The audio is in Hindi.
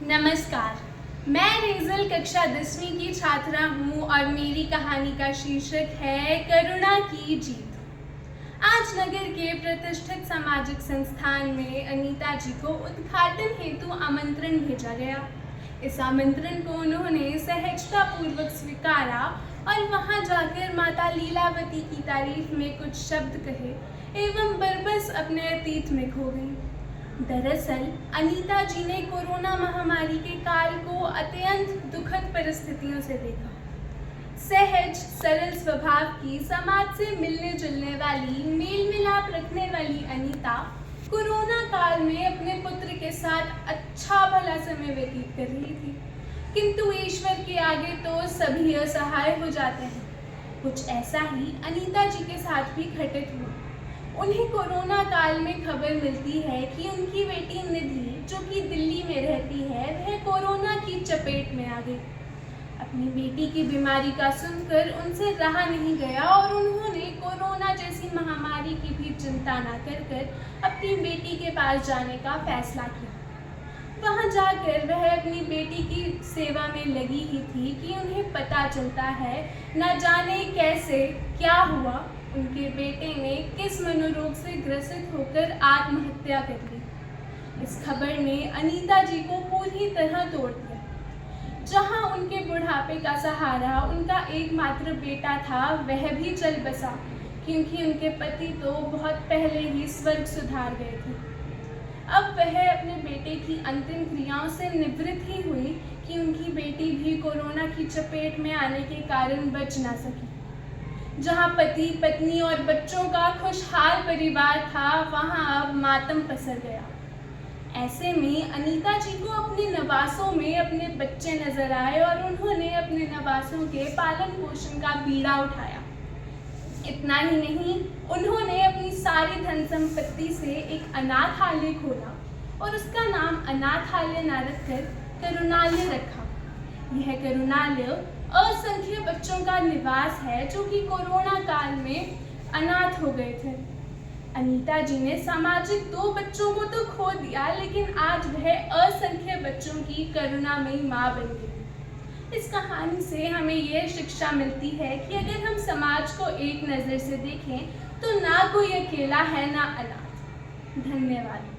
नमस्कार, मैं रेजल कक्षा 10वीं की छात्रा हूँ और मेरी कहानी का शीर्षक है करुणा की जीत। आज नगर के प्रतिष्ठित सामाजिक संस्थान में अनीता जी को उद्घाटन हेतु आमंत्रण भेजा गया। इस आमंत्रण को उन्होंने सहजता पूर्वक स्वीकारा और वहां जाकर माता लीलावती की तारीफ में कुछ शब्द कहे एवं बरबस अपने अतीत में खो गई। दरअसल अनीता जी ने कोरोना महामारी के काल को अत्यंत दुखद परिस्थितियों से देखा। सहज सरल स्वभाव की, समाज से मिलने जुलने वाली, मेल मिलाप रखने वाली अनीता कोरोना काल में अपने पुत्र के साथ अच्छा भला समय व्यतीत कर रही थी, किंतु ईश्वर के आगे तो सभी असहाय हो जाते हैं। कुछ ऐसा ही अनीता जी के साथ भी घटित हुआ। उन्हें कोरोना काल में खबर मिलती है कि उनकी बेटी निधि, जो कि दिल्ली में रहती है, वह कोरोना की चपेट में आ गई। अपनी बेटी की बीमारी का सुनकर उनसे रहा नहीं गया और उन्होंने कोरोना जैसी महामारी की भी चिंता न कर अपनी बेटी के पास जाने का फैसला किया। वहां जाकर वह अपनी बेटी की सेवा में लगी ही थी कि उन्हें पता चलता है न जाने कैसे क्या हुआ, उनके बेटे ने किस मनोरोग से ग्रसित होकर आत्महत्या कर ली। इस खबर ने अनीता जी को पूरी तरह तोड़ दिया। जहां उनके बुढ़ापे का सहारा उनका एकमात्र बेटा था, वह भी चल बसा, क्योंकि उनके पति तो बहुत पहले ही स्वर्ग सुधार गए थे। अब वह अपने बेटे की अंतिम क्रियाओं से निवृत्त ही हुई कि उनकी बेटी भी कोरोना की चपेट में आने के कारण बच ना सकी। जहां पति, पत्नी और बच्चों का खुशहाल परिवार था, वहां अब मातम पसर गया। ऐसे में अनीता जी को अपने नवासों में अपने बच्चे नजर आए और उन्होंने अपने नवासों के पालन पोषण का बीड़ा उठाया। इतना ही नहीं, उन्होंने अपनी सारी धन संपत्ति से एक अनाथालय खोला और उसका नाम अनाथालय न रखकर करुणालय रखा। यह करुणालय असंख्य बच्चों का निवास है जो कि कोरोना काल में अनाथ हो गए थे। अनीता जी ने सामाजिक 2 बच्चों को तो खो दिया, लेकिन आज वह असंख्य बच्चों की करुणामयी माँ बन गई। इस कहानी से हमें यह शिक्षा मिलती है कि अगर हम समाज को एक नज़र से देखें तो ना कोई अकेला है ना अनाथ। धन्यवाद।